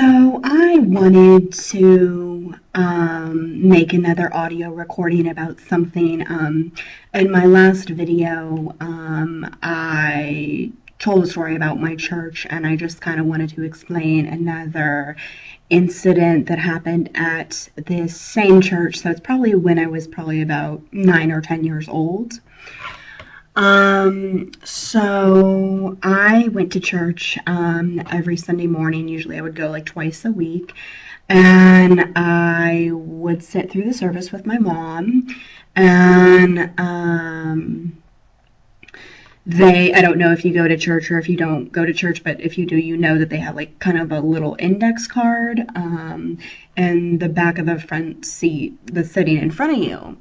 So I wanted to make another audio recording about something. In my last video, I told a story about my church, and I just kind of wanted to explain another incident that happened at this same church. So it's probably when I was probably about 9 or 10 years old. So I went to church every Sunday morning. Usually I would go like twice a week, and I would sit through the service with my mom, and I don't know if you go to church or if you don't go to church, but if you do, you know that they have like kind of a little index card in the back of the front seat that's sitting in front of you.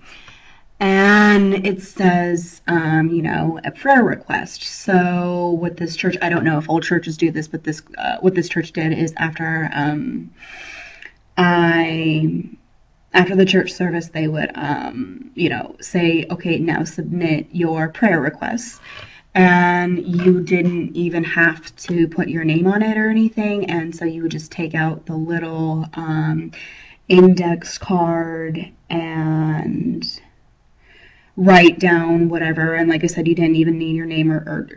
And it says, a prayer request. So what this church, I don't know if all churches do this, but what this church did is after the church service, they would, say, okay, now submit your prayer requests. And you didn't even have to put your name on it or anything. And so you would just take out the little index card and write down whatever, and like I said, you didn't even need your name or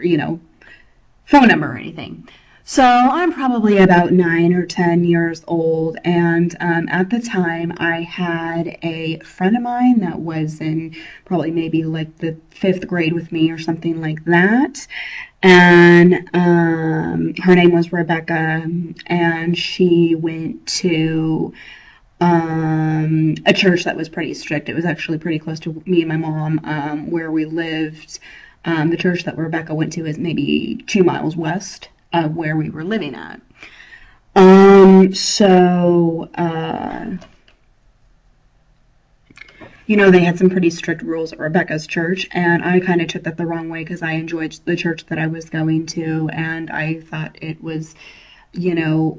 phone number or anything. So I'm probably about 9 or 10 years old, and at the time I had a friend of mine that was in probably maybe like the 5th grade with me or something like that, and her name was Rebecca, and she went to a church that was pretty strict. It was actually pretty close to me and my mom, where we lived. The church that Rebecca went to is maybe 2 miles west of where we were living at. They had some pretty strict rules at Rebecca's church, and I kind of took that the wrong way because I enjoyed the church that I was going to, and I thought it was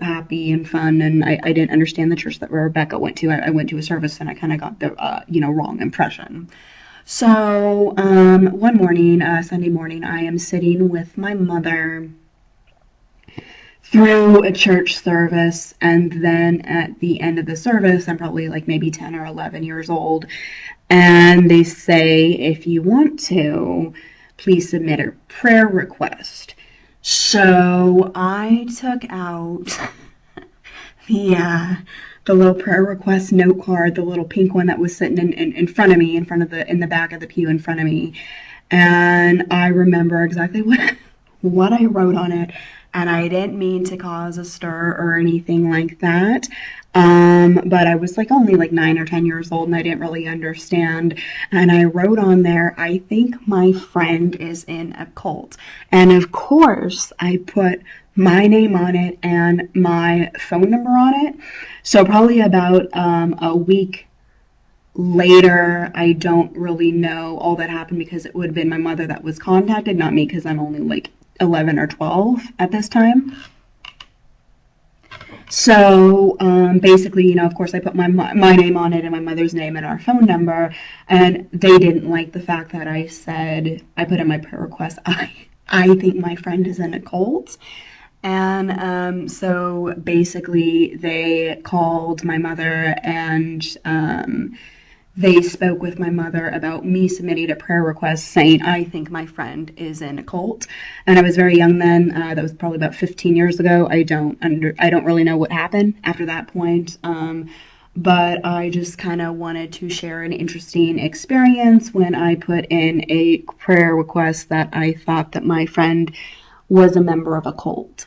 happy and fun, and I didn't understand the church that Rebecca went to. I went to a service, and I kind of got the, wrong impression. So, one morning, Sunday morning, I am sitting with my mother through a church service, and then at the end of the service, I'm probably like maybe 10 or 11 years old, and they say, if you want to, please submit a prayer request. So I took out the little prayer request note card, the little pink one that was sitting in front of me, in the back of the pew in front of me, and I remember exactly what I wrote on it, and I didn't mean to cause a stir or anything like that. But I was only 9 or 10 years old, and I didn't really understand. And I wrote on there, I think my friend is in a cult. And of course, I put my name on it and my phone number on it. So probably about a week later, I don't really know all that happened because it would have been my mother that was contacted, not me, because I'm only 11 or 12 at this time. So basically, of course, I put my name on it and my mother's name and our phone number, and they didn't like the fact that I said, I put in my prayer request, I think my friend is in a cult. And so basically they called my mother, and they spoke with my mother about me submitting a prayer request saying, I think my friend is in a cult. And I was very young then. That was probably about 15 years ago. I don't really know what happened after that point. But I just kind of wanted to share an interesting experience when I put in a prayer request that I thought that my friend was a member of a cult.